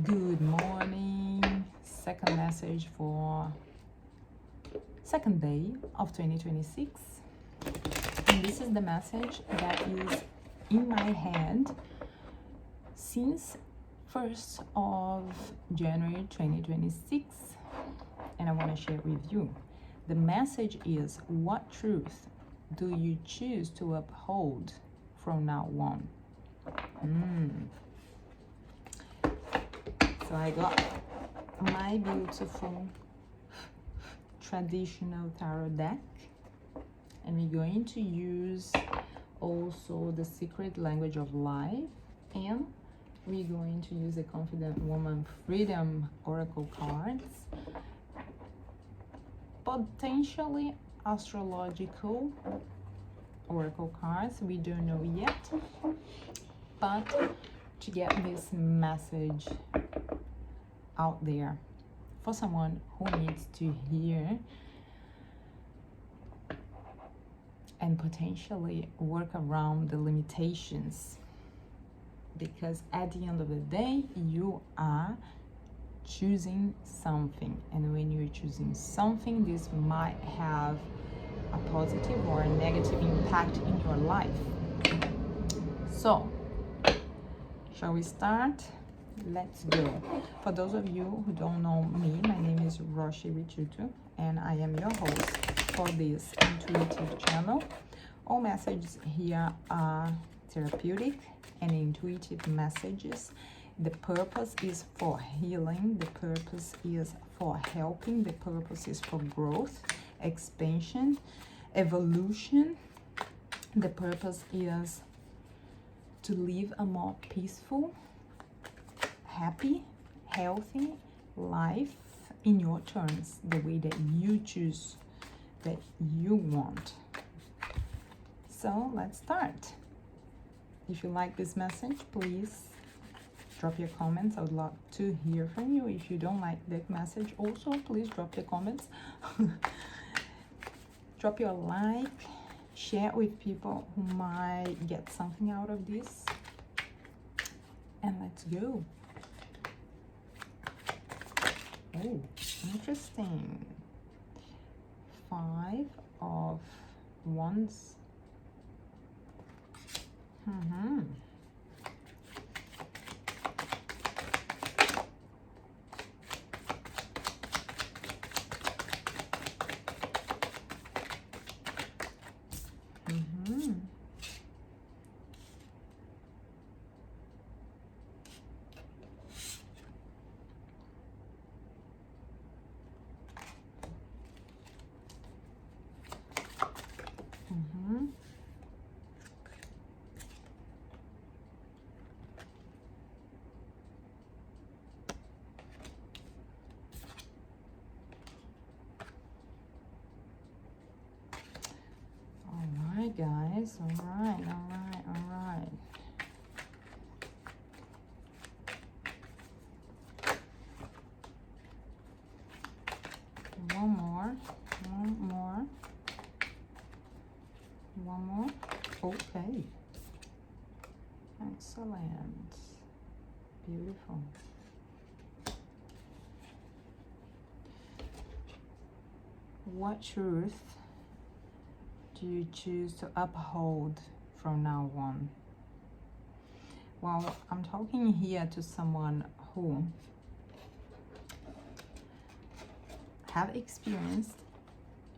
Good morning. Second message for second day of 2026. And this is the message that is in my hand since 1st of January 2026. And I want to share with you. The message is, what truth do you choose to uphold from now on? So I got my beautiful traditional tarot deck, and we're going to use also the secret language of life, and we're going to use the Confident Woman Freedom Oracle cards, potentially astrological oracle cards, we don't know yet, but to get this message out there for someone who needs to hear and potentially work around the limitations, because at the end of the day you are choosing something, and when you're choosing something, this might have a positive or a negative impact in your life. So shall we start? Let's go. For those of you who don't know me, my name is Roshi Richutu, and I am your host for this intuitive channel. All messages here are therapeutic and intuitive messages. The purpose is for healing, the purpose is for helping, the purpose is for growth, expansion, evolution. The purpose is to live a more peaceful, happy, healthy life in your terms, the way that you choose, that you want. So let's start. If you like this message, please drop your comments. I would love to hear from you. If you don't like that message, also please drop your comments. Drop your like, share with people who might get something out of this, and let's go. Oh, interesting. 5 of Wands. Guys, all right. One more. Okay, excellent, beautiful. What truth do you choose to uphold from now on? Well, I'm talking here to someone who have experienced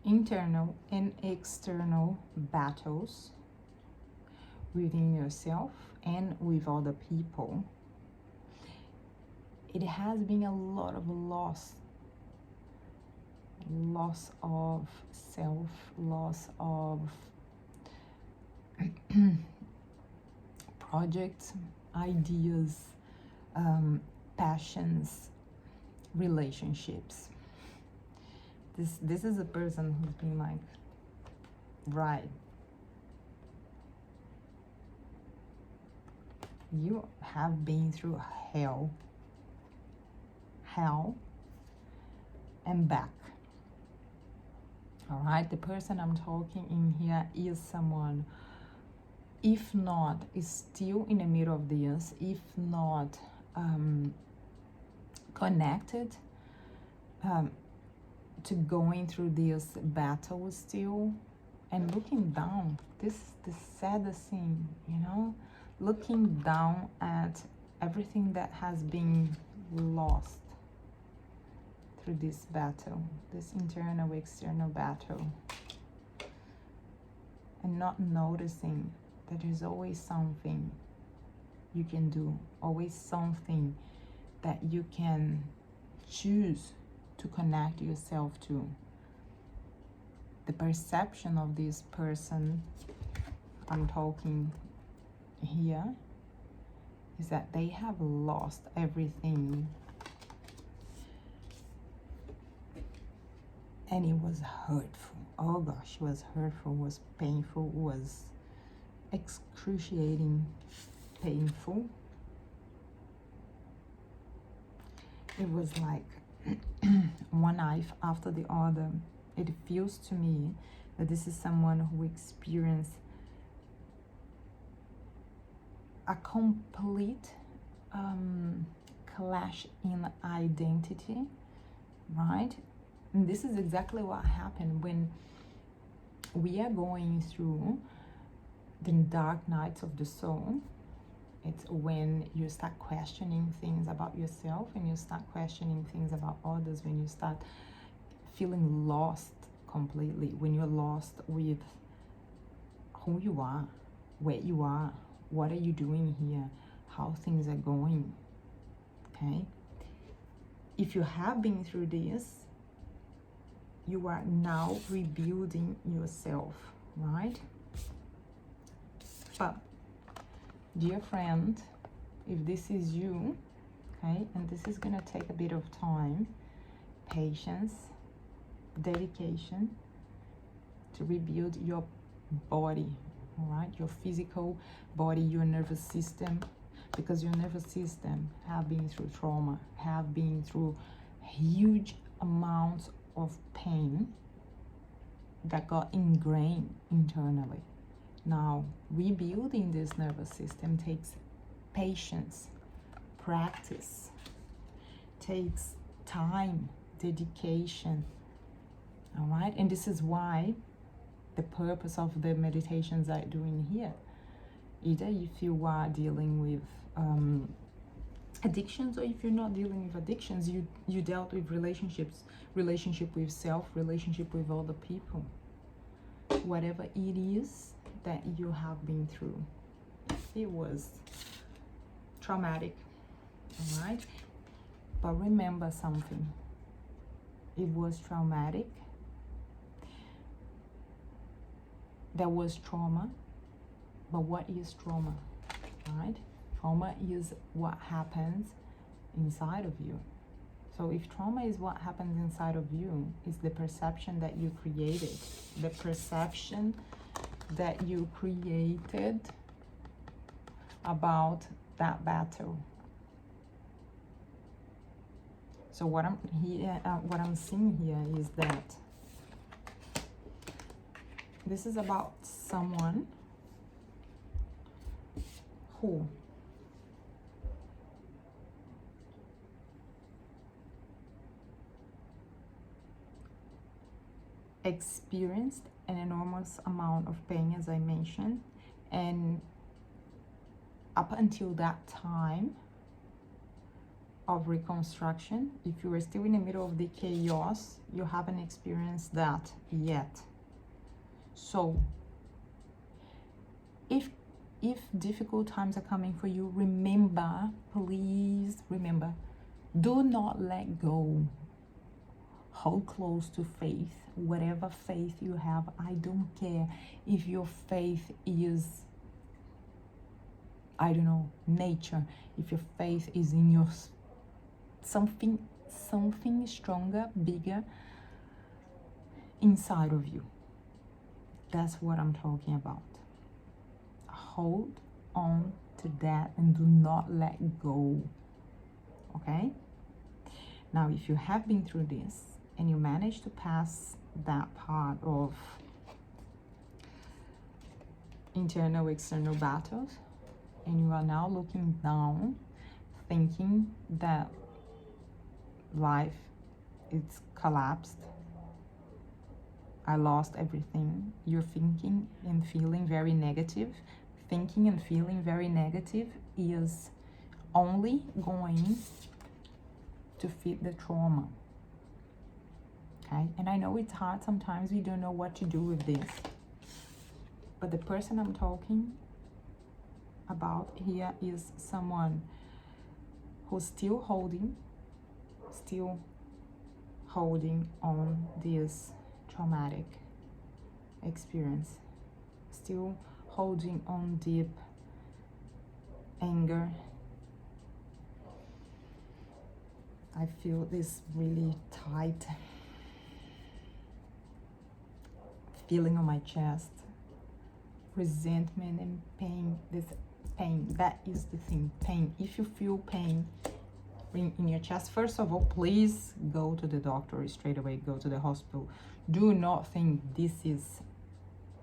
internal and external battles within yourself and with other people. It has been a lot of loss of self, loss of projects, ideas, passions, relationships. This is a person who's been like, right, you have been through hell and back. All right, the person I'm talking in here is someone, if not is still in the middle of this, if not connected to going through this battle still, and looking down. This is the saddest thing, you know, looking down at everything that has been lost through this battle, this internal external battle, and not noticing that there's always something you can do, always something that you can choose to connect yourself to. The perception of this person I'm talking here is that they have lost everything, and it was hurtful. Oh gosh, it was hurtful, was painful, was excruciating painful. It was like one knife after the other. It feels to me that this is someone who experienced a complete clash in identity, right? And this is exactly what happened when we are going through the dark nights of the soul. It's when you start questioning things about yourself, and you start questioning things about others, when you start feeling lost completely, when you're lost with who you are, where you are, what are you doing here, how things are going, okay? If you have been through this, you are now rebuilding yourself, right? But dear friend, if this is you, okay, and this is gonna take a bit of time, patience, dedication to rebuild your body, all right, your physical body, your nervous system, because your nervous system have been through trauma, have been through huge amounts of pain that got ingrained internally. Now, rebuilding this nervous system takes patience, practice, takes time, dedication, all right? And this is why the purpose of the meditations I'm doing here, either if you are dealing with addictions, or if you're not dealing with addictions, you dealt with relationships, relationship with self, relationship with other people, whatever it is that you have been through. It was traumatic, all right? But remember something, it was traumatic, there was trauma, but what is trauma, right? Trauma is what happens inside of you. So if trauma is what happens inside of you, is the perception that you created, the perception that you created about that battle. So what I'm seeing here is that this is about someone who experienced an enormous amount of pain, as I mentioned, and up until that time of reconstruction, if you are still in the middle of the chaos, you haven't experienced that yet. So if difficult times are coming for you, remember, please remember, do not let go. Hold close to faith, whatever faith you have. I don't care if your faith is, I don't know, nature, if your faith is in your something stronger, bigger inside of you. That's what I'm talking about. Hold on to that and do not let go, okay? Now, if you have been through this and you manage to pass that part of internal, external battles, and you are now looking down, thinking that life, it's collapsed. I lost everything. You're thinking and feeling very negative. Thinking and feeling very negative is only going to feed the trauma. Okay? And I know it's hard sometimes, we don't know what to do with this. But the person I'm talking about here is someone who's still holding on this traumatic experience, still holding on deep anger. I feel this really tight feeling on my chest, resentment and pain. This pain, that is the thing, pain. If you feel pain in your chest, first of all, please go to the doctor straight away, go to the hospital. Do not think this is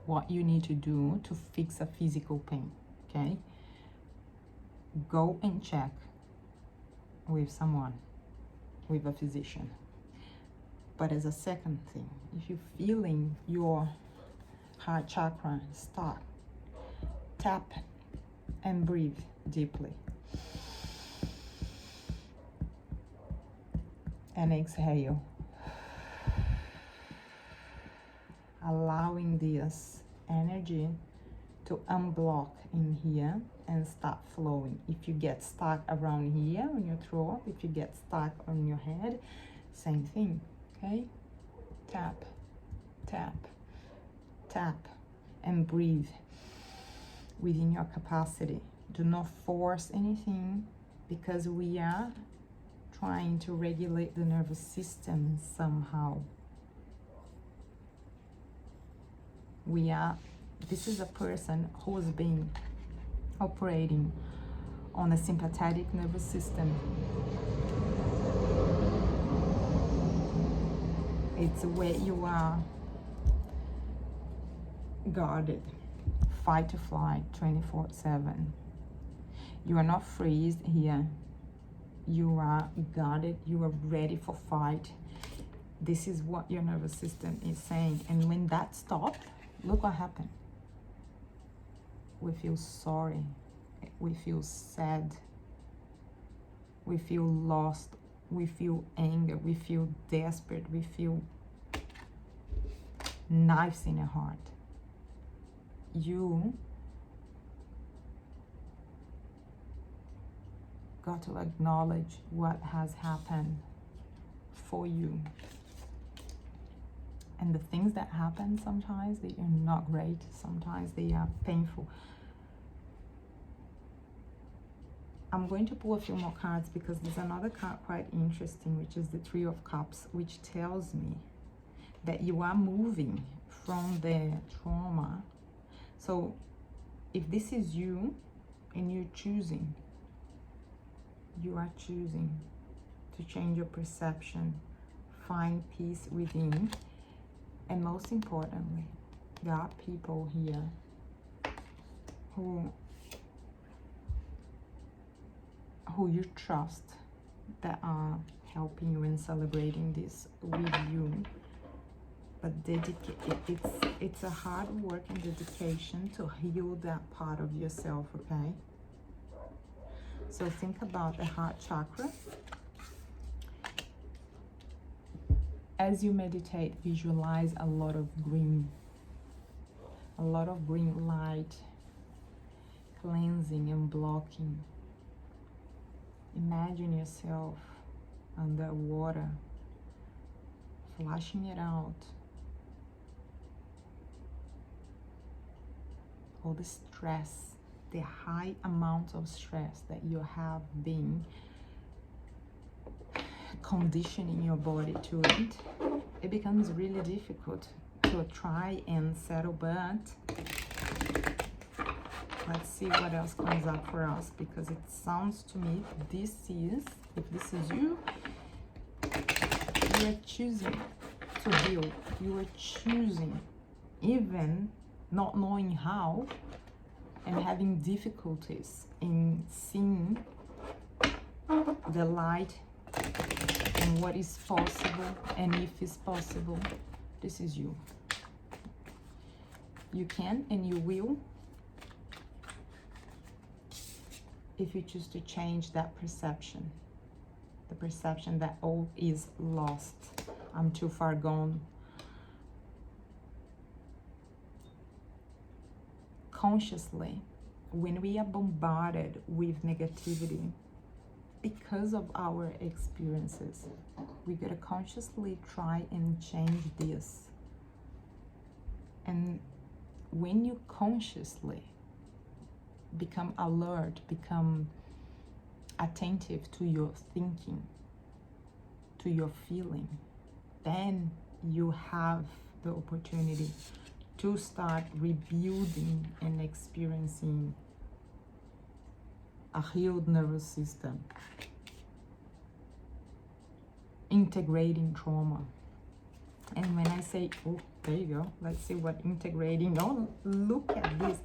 what you need to do to fix a physical pain, okay? Go and check with someone, with a physician. But as a second thing, if you're feeling your heart chakra stuck, tap and breathe deeply. And exhale. Allowing this energy to unblock in here and start flowing. If you get stuck around here on your throat, if you get stuck on your head, same thing, okay? Tap, tap, tap, and breathe within your capacity. Do not force anything, because we are trying to regulate the nervous system somehow. This is a person who has been operating on a sympathetic nervous system. It's where you are guarded, fight to flight, 24/7. You are not freezed here. You are guarded, you are ready for fight. This is what your nervous system is saying. And when that stopped, look what happened. We feel sorry, we feel sad, we feel lost, we feel anger, we feel desperate, we feel knives in our heart. You got to acknowledge what has happened for you. And the things that happen sometimes, they are not great. Sometimes they are painful. I'm going to pull a few more cards, because there's another card quite interesting, which is the Three of Cups, which tells me that you are moving from the trauma. So if this is you and you're choosing, you are choosing to change your perception, find peace within. And most importantly, there are people here who you trust, that are helping you and celebrating this with you. But it's a hard work and dedication to heal that part of yourself, okay? So think about the heart chakra. As you meditate, visualize a lot of green light, cleansing and blocking. Imagine yourself under water, flushing it out. All the stress, the high amount of stress that you have been conditioning your body to it becomes really difficult to try and settle. But let's see what else comes up for us, because it sounds to me if this is you, you are choosing to heal. You are choosing, even not knowing how and having difficulties in seeing the light and and what is possible, and if it's possible, this is you. You can and you will, if you choose to change that perception. The perception that all is lost. I'm too far gone. Consciously, when we are bombarded with negativity because of our experiences, we gotta consciously try and change this. And when you consciously become alert, become attentive to your thinking, to your feeling, then you have the opportunity to start rebuilding and experiencing a healed nervous system, integrating trauma. And when I say, oh, there you go, let's see what integrating, oh, look at this,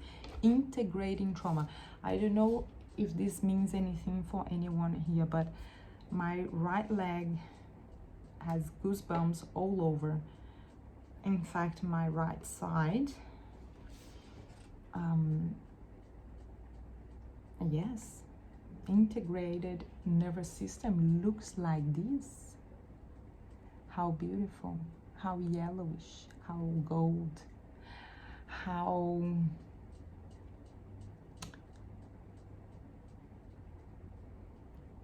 integrating trauma. I don't know if this means anything for anyone here, but my right leg has goosebumps all over. In fact, my right side, yes, integrated nervous system looks like this. How beautiful, how yellowish, how gold, how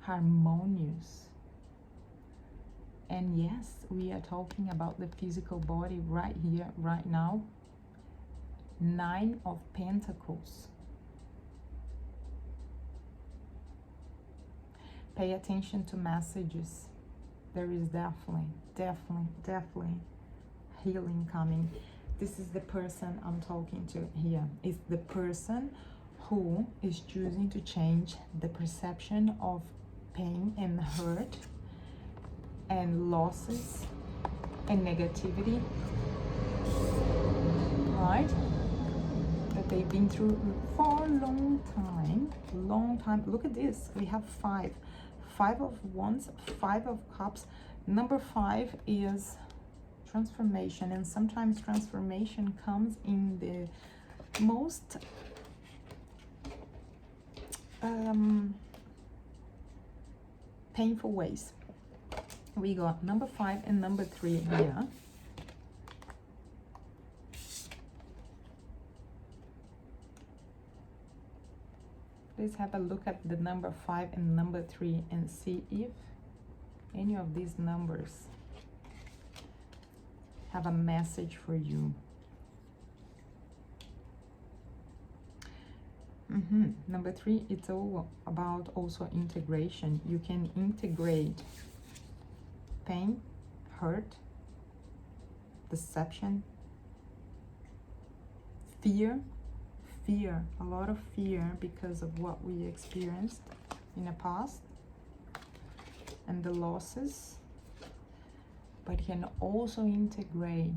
harmonious. And yes, we are talking about the physical body right here, right now. 9 of Pentacles. Pay attention to messages. There is definitely healing coming. This is the person I'm talking to here. It's the person who is choosing to change the perception of pain and hurt and losses and negativity, right? That they've been through for a long time. Look at this. We have 5 of Wands, 5 of Cups. Number 5 is transformation, and sometimes transformation comes in the most painful ways. We got number 5 and number 3 here. Please have a look at the number 5 and number 3 and see if any of these numbers have a message for you. Number 3, it's all about also integration. You can integrate pain, hurt, deception, fear, a lot of fear because of what we experienced in the past and the losses, but you can also integrate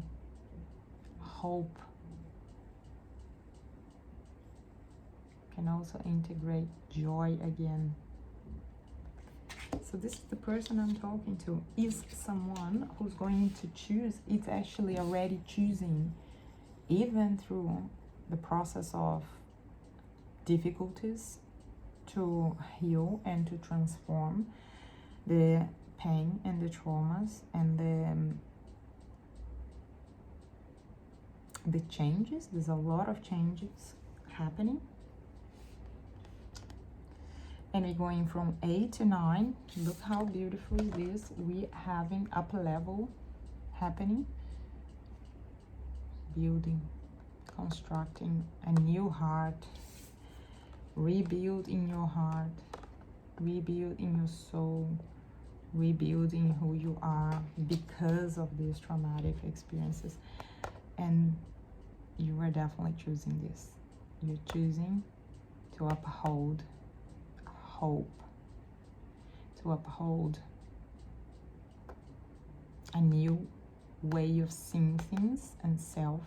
hope, can also integrate joy again. So this is the person I'm talking to, is someone who's going to choose. It's actually already choosing, even through the process of difficulties, to heal and to transform the pain and the traumas and the changes. There's a lot of changes happening. And we're going from 8 to 9. Look how beautiful it is. We're having up level happening. Building, constructing a new heart. Rebuild in your heart. Rebuild in your soul. Rebuilding who you are because of these traumatic experiences. And you are definitely choosing this. You're choosing to uphold hope, to uphold a new way of seeing things and self,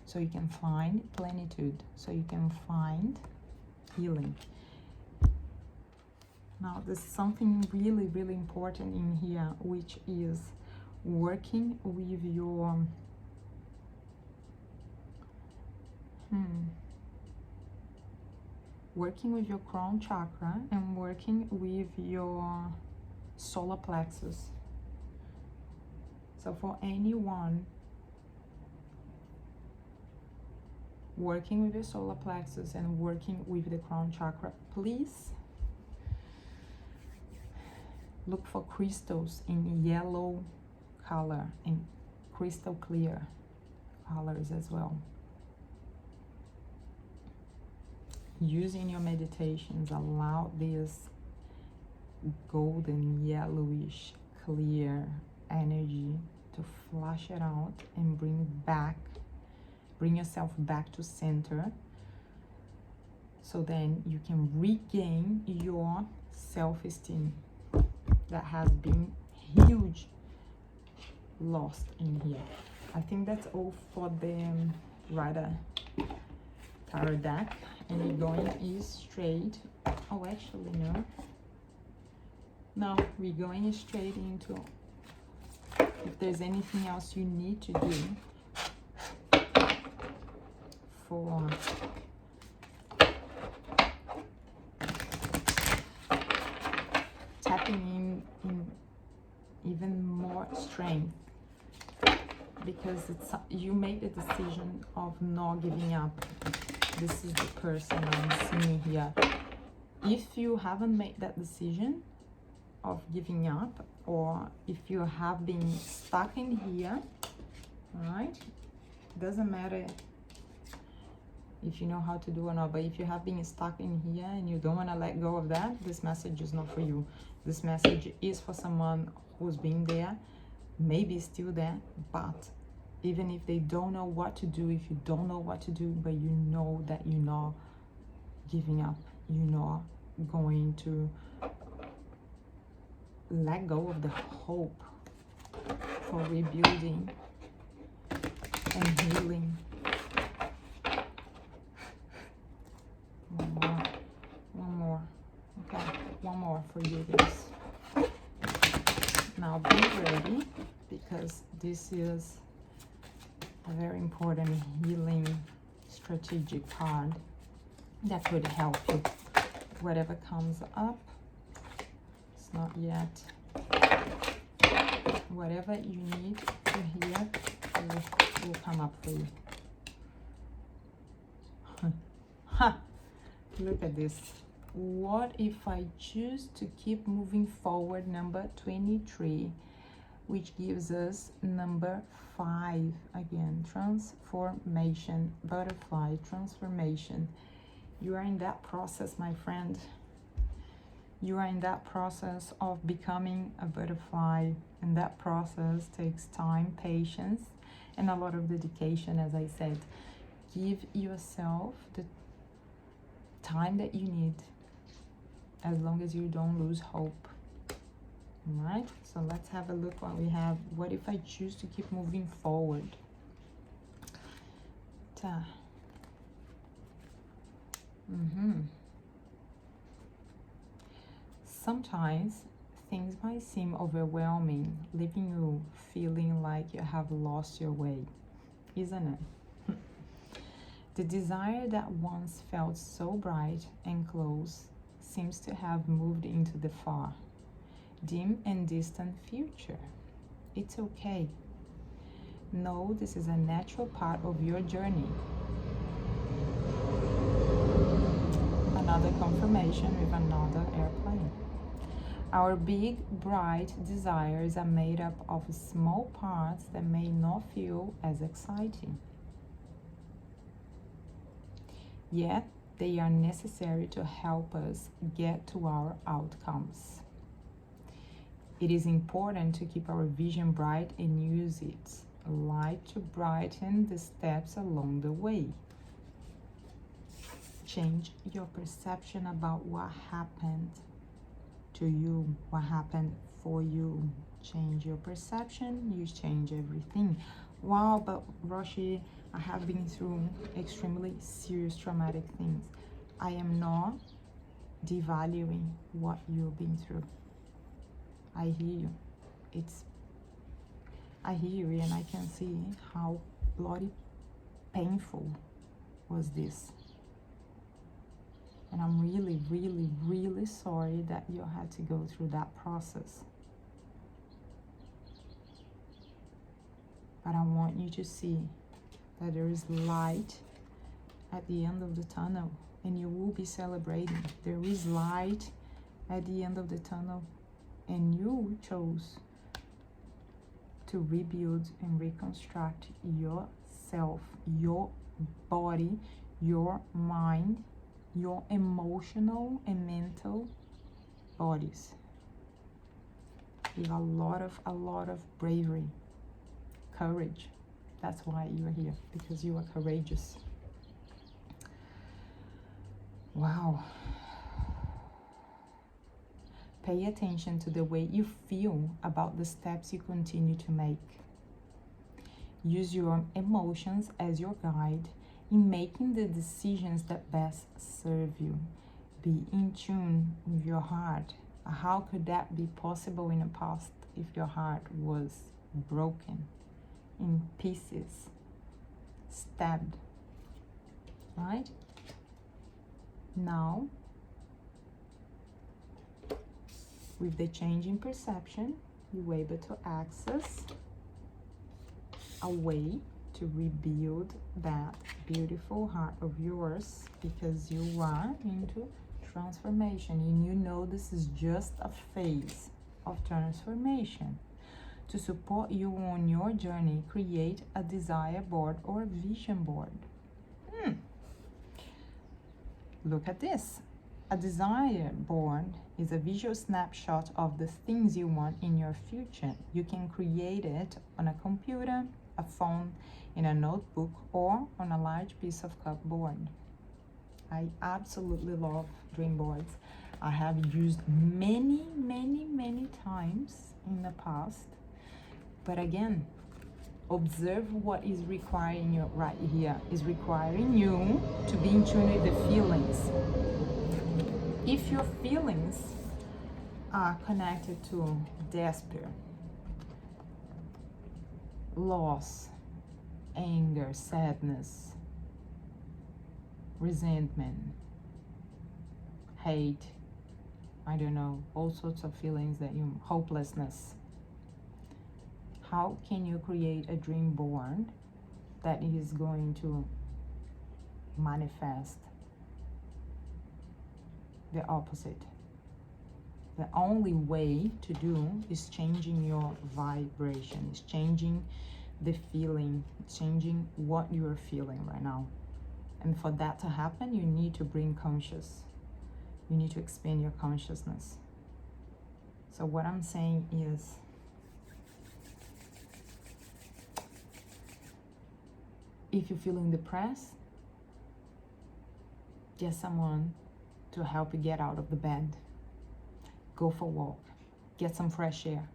so you can find plenitude, so you can find healing. Now, there's something really, really important in here, which is working with your working with your crown chakra and working with your solar plexus. So for anyone working with your solar plexus and working with the crown chakra, please look for crystals in yellow color and crystal clear colors as well. Using your meditations, allow this golden yellowish clear energy to flush it out and bring yourself back to center, so then you can regain your self-esteem that has been huge lost in here. I think that's all for the Rider Tarot deck, and we're going straight, oh actually no, we're going straight into if there's anything else you need to do for tapping in even more strength, because it's you made the decision of not giving up. This is the person I'm seeing here. If you haven't made that decision of giving up, or if you have been stuck in here, right, doesn't matter if you know how to do or not, but if you have been stuck in here and you don't want to let go of that, this message is not for you. This message is for someone who's been there, maybe still there, but even if they don't know what to do, if you don't know what to do, but you know that you're not giving up, you're not going to let go of the hope for rebuilding and healing. One more. Okay, one more for you guys. Now be ready, because this is a very important healing strategic card that could help you. Whatever comes up, it's not yet. Whatever you need to hear will come up for you. Ha! Look at this. What if I choose to keep moving forward? Number 23, which gives us number 5 again, transformation, butterfly transformation. You are in that process, my friend. You are in that process of becoming a butterfly, and that process takes time, patience, and a lot of dedication. As I said, give yourself the time that you need, as long as you don't lose hope. All right, so let's have a look what we have. What if I choose to keep moving forward? Sometimes things might seem overwhelming, leaving you feeling like you have lost your way, isn't it? The desire that once felt so bright and close seems to have moved into the far, dim and distant future. It's okay. No, this is a natural part of your journey. Another confirmation with another airplane. Our big, bright desires are made up of small parts that may not feel as exciting. Yet, they are necessary to help us get to our outcomes. It is important to keep our vision bright and use its light to brighten the steps along the way. Change your perception about what happened to you, what happened for you. Change your perception, you change everything. Wow, but Roshi, I have been through extremely serious traumatic things. I am not devaluing what you've been through. I hear you. I hear you, and I can see how bloody painful was this. And I'm really, really, really sorry that you had to go through that process. But I want you to see that there is light at the end of the tunnel, and you will be celebrating. There is light at the end of the tunnel, and you chose to rebuild and reconstruct yourself, your body, your mind, your emotional and mental bodies with a lot of bravery, courage. That's why you are here, because you are courageous. Wow. Pay attention to the way you feel about the steps you continue to make. Use your emotions as your guide in making the decisions that best serve you. Be in tune with your heart. How could that be possible in the past if your heart was broken, in pieces, stabbed, right? Now, with the change in perception, you were able to access a way to rebuild that beautiful heart of yours, because you are into transformation, and you know this is just a phase of transformation. To support you on your journey, create a desire board or vision board. Look at this. A desire board is a visual snapshot of the things you want in your future. You can create it on a computer, a phone, in a notebook, or on a large piece of cupboard. I absolutely love dream boards. I have used many times in the past. But again, observe what is requiring you right here. Is requiring you to be in tune with the feelings. If your feelings are connected to despair, loss, anger, sadness, resentment, hate, I don't know, all sorts of feelings that you, hopelessness, how can you create a dream board that is going to manifest the opposite? The only way to do is changing your vibration, is changing the feeling, changing what you are feeling right now. And for that to happen, you need to bring conscious. You need to expand your consciousness. So what I'm saying is, if you're feeling depressed, get someone to help you get out of the bed. Go for a walk. Get some fresh air.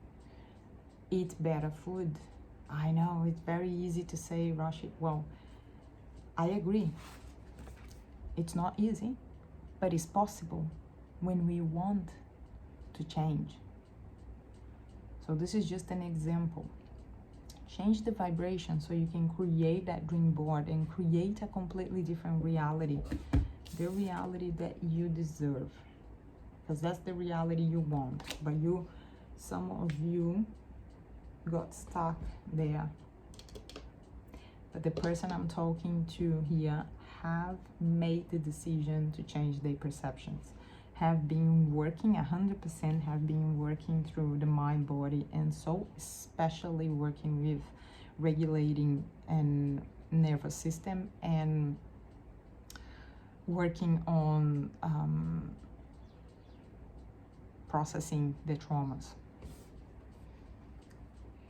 Eat better food. I know, it's very easy to say, Rashid. Well, I agree. It's not easy, but it's possible when we want to change. So this is just an example. Change the vibration so you can create that dream board and create a completely different reality. The reality that you deserve. Because that's the reality you want. But some of you got stuck there. But the person I'm talking to here have made the decision to change their perceptions. Have been working 100%, have been working through the mind, body, and soul, especially working with regulating and nervous system, and working on processing the traumas.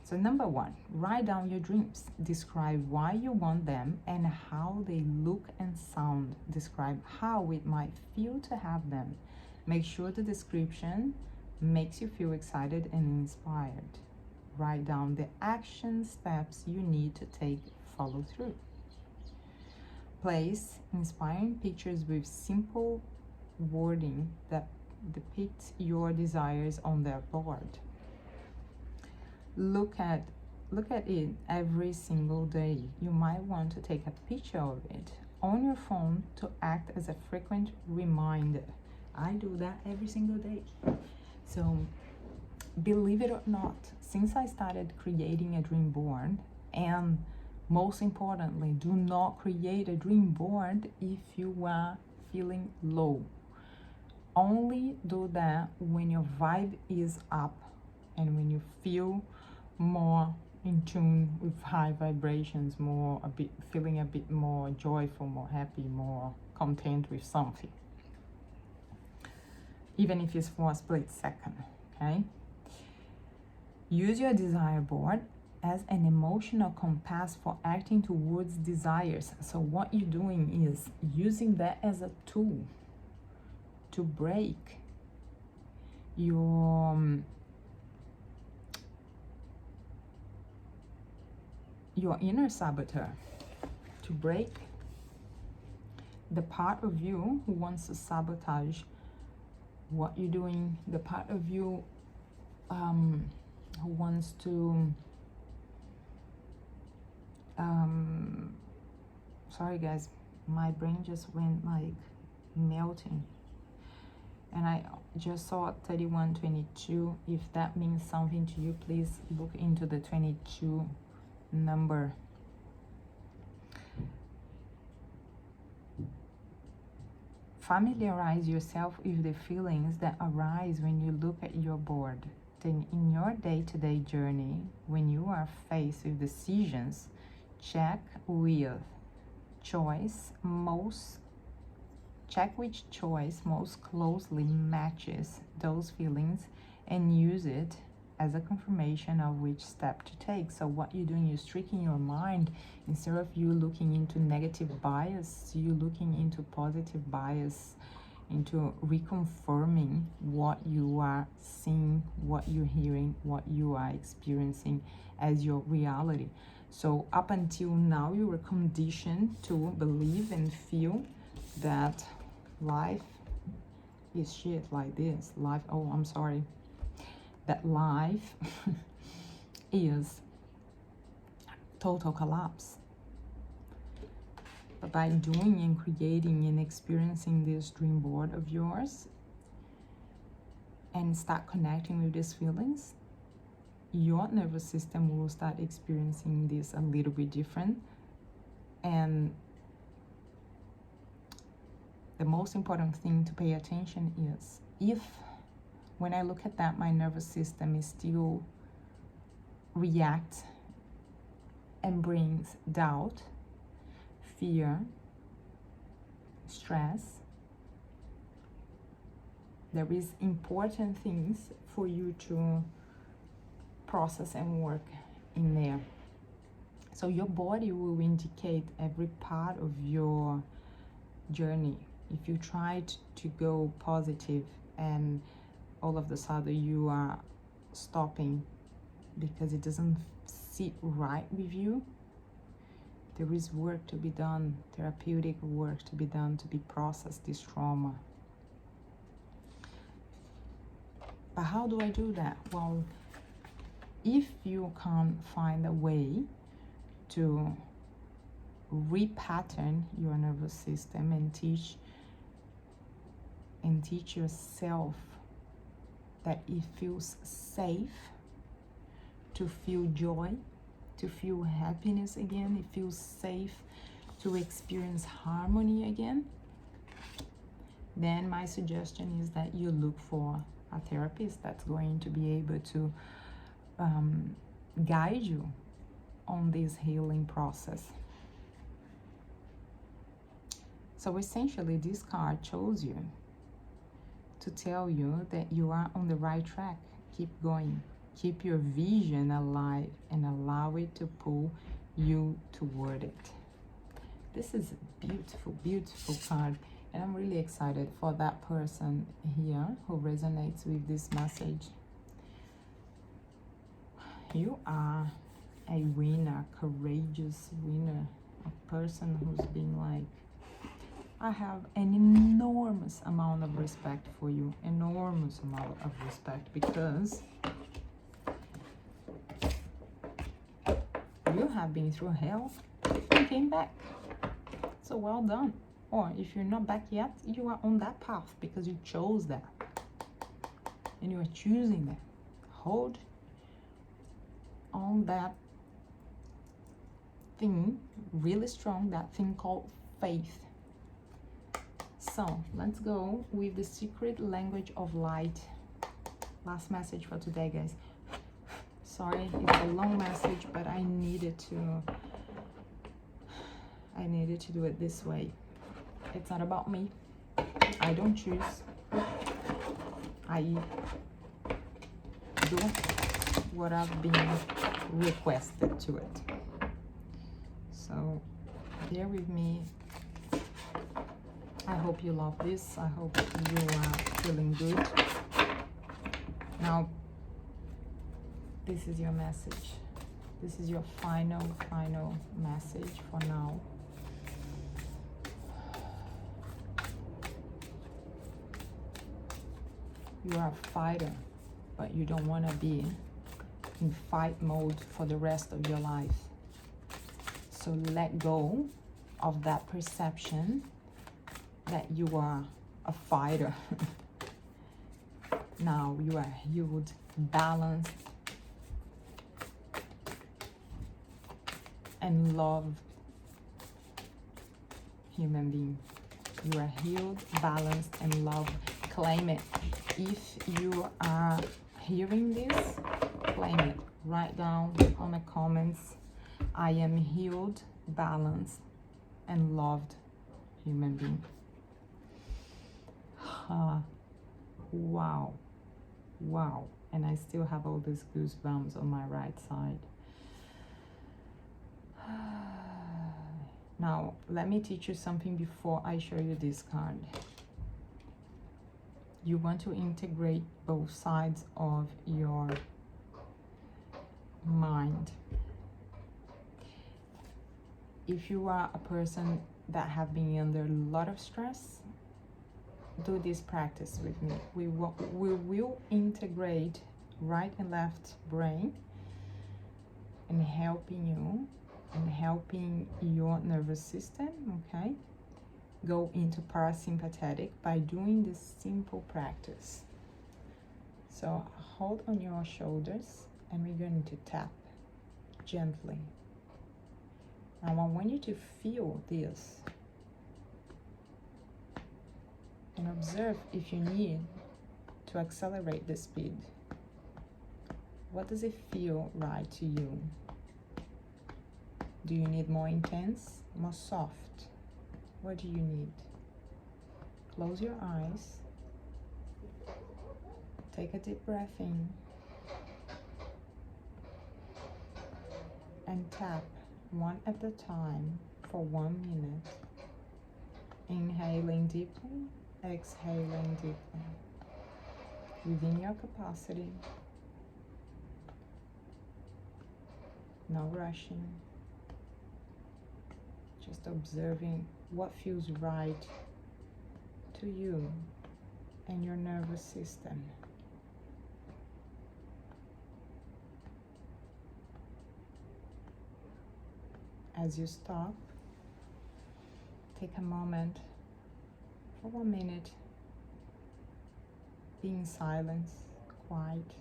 So number 1, write down your dreams. Describe why you want them and how they look and sound. Describe how it might feel to have them. Make sure the description makes you feel excited and inspired. Write down the action steps you need to take, follow through. Place inspiring pictures with simple wording that depicts your desires on their board. Look at it every single day. You might want to take a picture of it on your phone to act as a frequent reminder. I do that every single day. So believe it or not, since I started creating a dream board, and most importantly, do not create a dream board if you are feeling low. Only do that when your vibe is up and when you feel more in tune with high vibrations, feeling a bit more joyful, more happy, more content with something. Even if it's for a split second, okay? Use your desire board as an emotional compass for acting towards desires. So what you're doing is using that as a tool to break your inner saboteur, to break the part of you who wants to sabotage what you're doing, the part of you who wants to sorry guys, my brain just went like melting, and I just saw 3122. If that means something to you, please look into the 22 number. Familiarize yourself with the feelings that arise when you look at your board. Then in your day-to-day journey, when you are faced with decisions, check which choice most closely matches those feelings and use it as a confirmation of which step to take. So what you're doing, you're tricking your mind. Instead of you looking into negative bias, you're looking into positive bias, into reconfirming what you are seeing, what you're hearing, what you are experiencing as your reality. So up until now, you were conditioned to believe and feel that life is shit like this. That life is total collapse. But by doing and creating and experiencing this dream board of yours and start connecting with these feelings, your nervous system will start experiencing this a little bit different. And the most important thing to pay attention is, if when I look at that, my nervous system is still reacts and brings doubt, fear, stress, there is important things for you to process and work in there. So your body will indicate every part of your journey. If you try to go positive and all of a sudden you are stopping because it doesn't sit right with you, there is work to be done, therapeutic work to be done to be processed, this trauma. But how do I do that? Well, if you can't find a way to repattern your nervous system and teach yourself that it feels safe to feel joy, to feel happiness again, it feels safe to experience harmony again, then my suggestion is that you look for a therapist that's going to be able to guide you on this healing process. So essentially, this card chose you to tell you that you are on the right track. Keep going. Keep your vision alive and allow it to pull you toward it. This is a beautiful, beautiful card. And I'm really excited for that person here who resonates with this message. You are a winner, courageous winner, a person who's been like I have an enormous amount of respect for you, enormous amount of respect, because you have been through hell and came back. So well done. Or if you're not back yet, you are on that path because you chose that. And you are choosing that. Hold on that thing really strong, that thing called faith. So let's go with the secret language of light. Last message for today, guys. Sorry, it's a long message, but I needed to do it this way. It's not about me. I don't choose. I do what I've been requested to it. So bear with me. I hope you love this. I hope you are feeling good. Now, this is your message. This is your final message for now. You are a fighter, but you don't want to be in fight mode for the rest of your life. So let go of that perception that you are a fighter. Now you are healed, balanced, and loved human being. You are healed, balanced, and loved. Claim it. If you are hearing this, claim it. Write down on the comments, I am healed, balanced, and loved human being. Wow. Wow. And I still have all these goosebumps on my right side. Now, let me teach you something before I show you this card. You want to integrate both sides of your mind. If you are a person that have been under a lot of stress, do this practice with me. We will integrate right and left brain and helping you and helping your nervous system, okay, go into parasympathetic by doing this simple practice. So hold on your shoulders and we're going to tap gently. Now I want you to feel this and observe if you need to accelerate the speed. What does it feel right to you? Do you need more intense, more soft? What do you need? Close your eyes. Take a deep breath in. And tap one at a time for 1 minute. Inhaling deeply, exhaling deeply. Within your capacity. No rushing. Just observing what feels right to you and your nervous system. As you stop, take a moment for 1 minute, be in silence, quiet.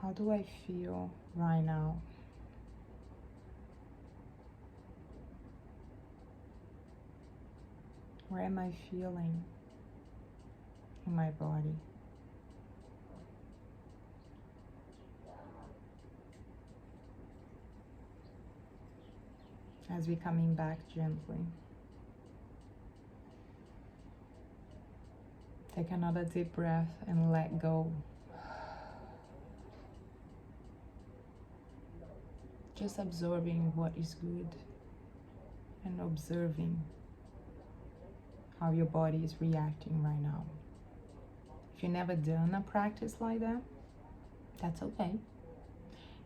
How do I feel right now? Where am I feeling in my body? As we're coming back gently. Take another deep breath and let go. Just absorbing what is good and observing how your body is reacting right now. If you've never done a practice like that, that's okay.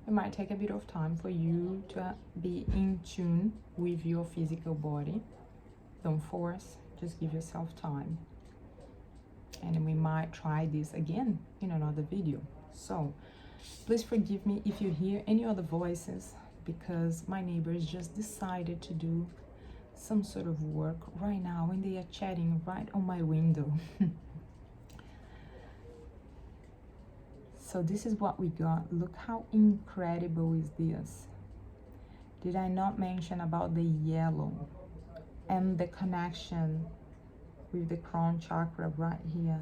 It might take a bit of time for you to be in tune with your physical body. Don't force, just give yourself time. And we might try this again in another video. So please forgive me if you hear any other voices, because my neighbors just decided to do some sort of work right now and they are chatting right on my window. So this is what we got. Look how incredible is this. Did I not mention about the yellow and the connection with the crown chakra right here?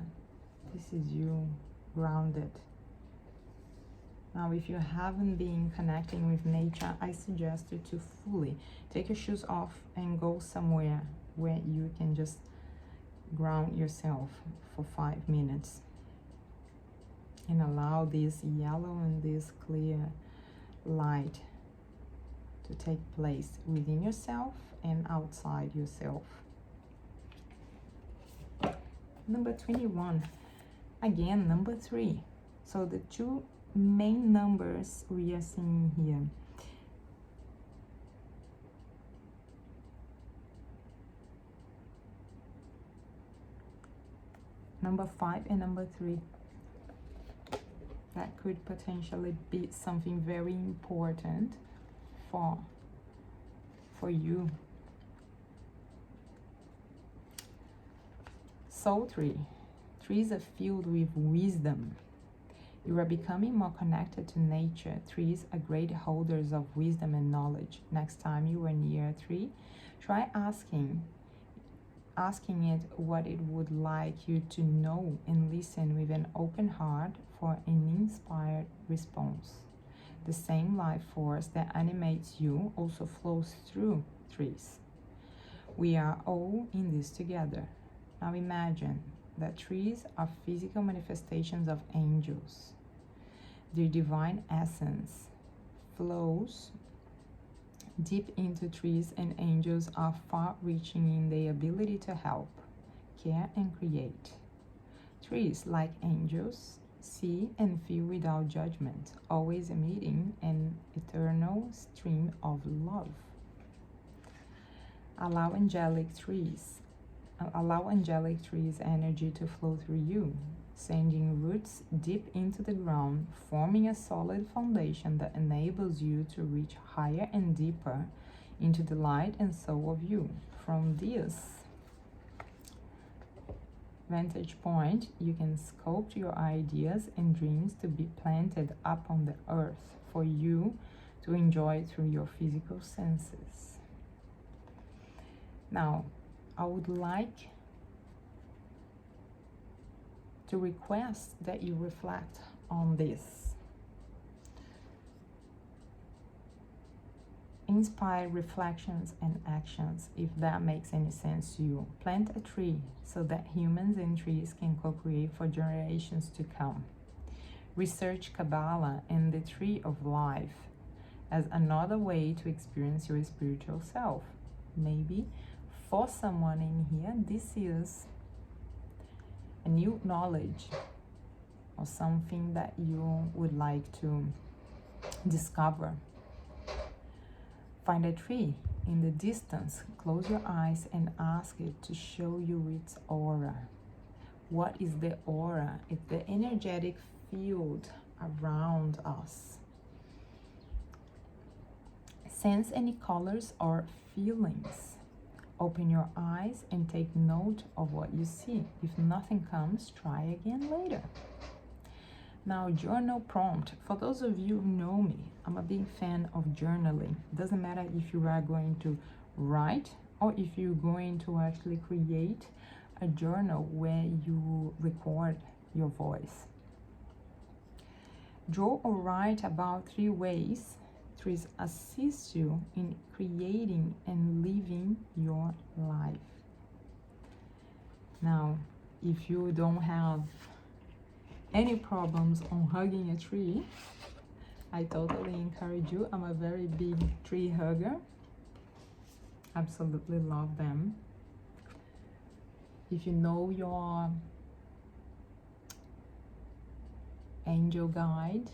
This is you grounded. Now, if you haven't been connecting with nature, I suggest you to fully take your shoes off and go somewhere where you can just ground yourself for 5 minutes. And allow this yellow and this clear light to take place within yourself and outside yourself. Number 21. Again, number 3. So the two main numbers we are seeing here. Number 5 and number 3. That could potentially be something very important for you. Soul tree. Trees are filled with wisdom. You are becoming more connected to nature. Trees are great holders of wisdom and knowledge. Next time you are near a tree, try asking it what it would like you to know, and listen with an open heart for an inspired response. The same life force that animates you also flows through trees. We are all in this together. Now imagine that trees are physical manifestations of angels. Their divine essence flows deep into trees, and angels are far-reaching in their ability to help, care, and create. Trees, like angels, see and feel without judgment, always emitting an eternal stream of love. Allow angelic trees energy to flow through you, sending roots deep into the ground, forming a solid foundation that enables you to reach higher and deeper into the light and soul of you. From this vantage point, you can sculpt your ideas and dreams to be planted up on the earth for you to enjoy through your physical senses. Now, I would like to request that you reflect on this. Inspire reflections and actions, if that makes any sense to you. Plant a tree so that humans and trees can co-create for generations to come. Research Kabbalah and the Tree of Life as another way to experience your spiritual self. Maybe for someone in here, this is a new knowledge or something that you would like to discover. Find a tree in the distance, close your eyes and ask it to show you its aura. What is the aura? It's the energetic field around us. Sense any colors or feelings. Open your eyes and take note of what you see. If nothing comes, try again later. Now, journal prompt. For those of you who know me, I'm a big fan of journaling. Doesn't matter if you are going to write or if you're going to actually create a journal where you record your voice. Draw or write about 3 ways trees assist you in creating and living your life. Now, if you don't have any problems on hugging a tree, I totally encourage you. I'm a very big tree hugger. Absolutely love them. If you know your angel guide.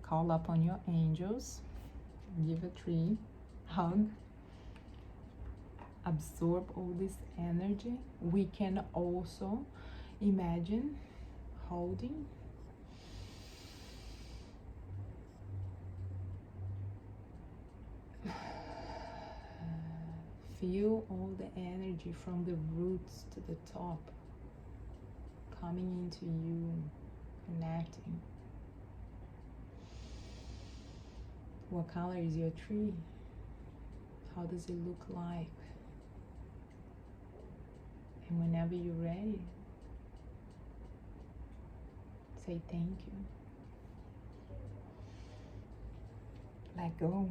Call upon your angels. Give a tree hug. Absorb all this energy. We can also imagine holding feel all the energy from the roots to the top coming into you, connecting. What color is your tree? How does it look like? And whenever you're ready, say thank you. Let go.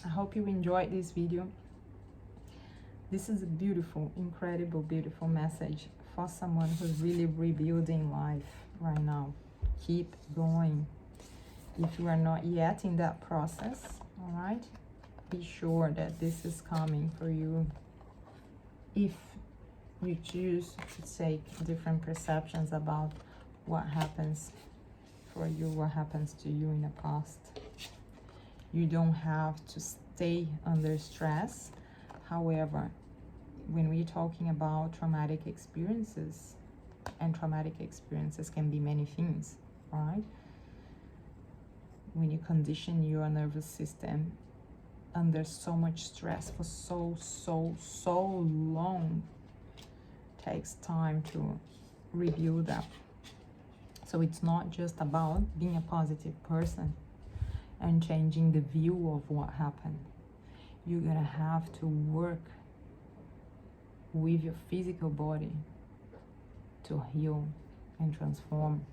I hope you enjoyed this video. This is a beautiful, incredible, beautiful message for someone who's really rebuilding life right now. Keep going. If you are not yet in that process, all right, be sure that this is coming for you. If you choose to take different perceptions about what happens for you, what happens to you in the past, you don't have to stay under stress. However, when we're talking about traumatic experiences, and traumatic experiences can be many things, right? When you condition your nervous system under so much stress for so long, takes time to rebuild that. So it's not just about being a positive person and changing the view of what happened. You're gonna have to work with your physical body to heal and transform,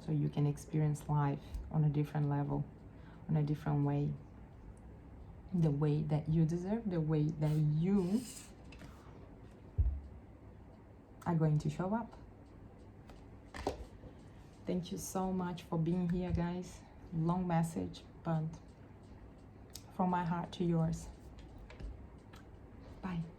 so you can experience life on a different level, on a different way, the way that you deserve, the way that you are going to show up. Thank you so much for being here, guys. Long message, but from my heart to yours. Bye.